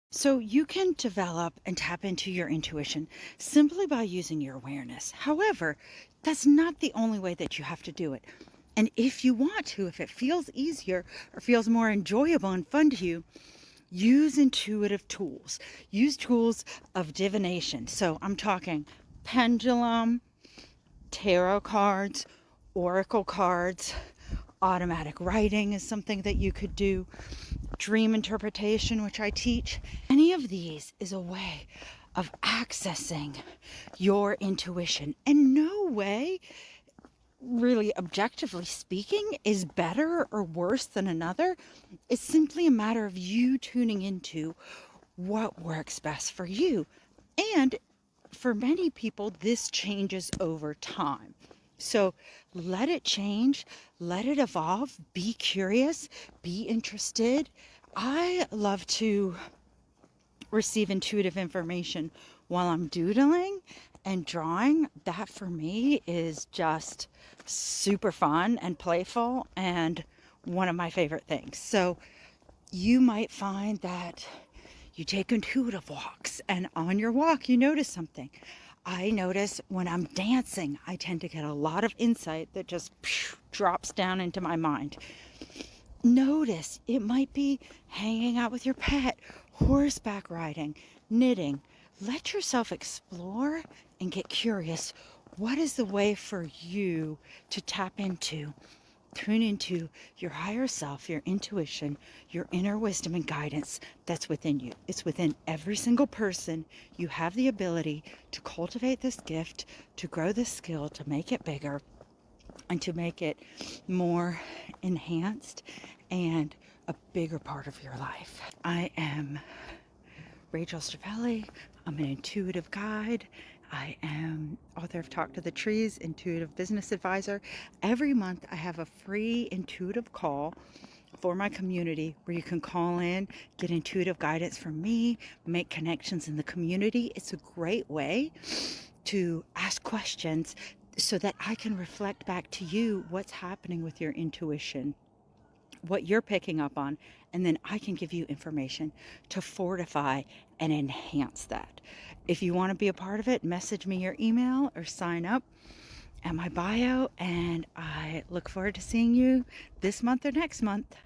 So you can develop and tap into your intuition simply by using your awareness. However, that's not the only way that you have to do it. And if you want to, if it feels easier or feels more enjoyable and fun to you, use intuitive tools. Use tools of divination. So I'm talking pendulum, tarot cards, oracle cards, automatic writing is something that you could do, dream interpretation, which I teach. Any of these is a way of accessing your intuition. And no way, really objectively speaking, is better or worse than another. It's simply a matter of you tuning into what works best for you. And for many people, this changes over time. So let it change, let it evolve, be curious, be interested. I love to receive intuitive information while I'm doodling and drawing. That for me is just super fun and playful and one of my favorite things. So you might find that you take intuitive walks, and on your walk, you notice something. I notice when I'm dancing, I tend to get a lot of insight that just drops down into my mind. Notice it might be hanging out with your pet, horseback riding, knitting. Let yourself explore and get curious. What is the way for you to tap into? Tune into your higher self, your intuition, your inner wisdom and guidance that's within you. It's within every single person. You have the ability to cultivate this gift, to grow this skill, to make it bigger, and to make it more enhanced and a bigger part of your life. I am Rachel Strivelli. I'm an intuitive guide. I am author of Talk to the Trees, intuitive business advisor. Every month I have a free intuitive call for my community where you can call in, get intuitive guidance from me, make connections in the community. It's a great way to ask questions so that I can reflect back to you what's happening with your intuition, what you're picking up on, and then I can give you information to fortify and enhance that. If you want to be a part of it, message me your email or sign up at my bio, and I look forward to seeing you this month or next month.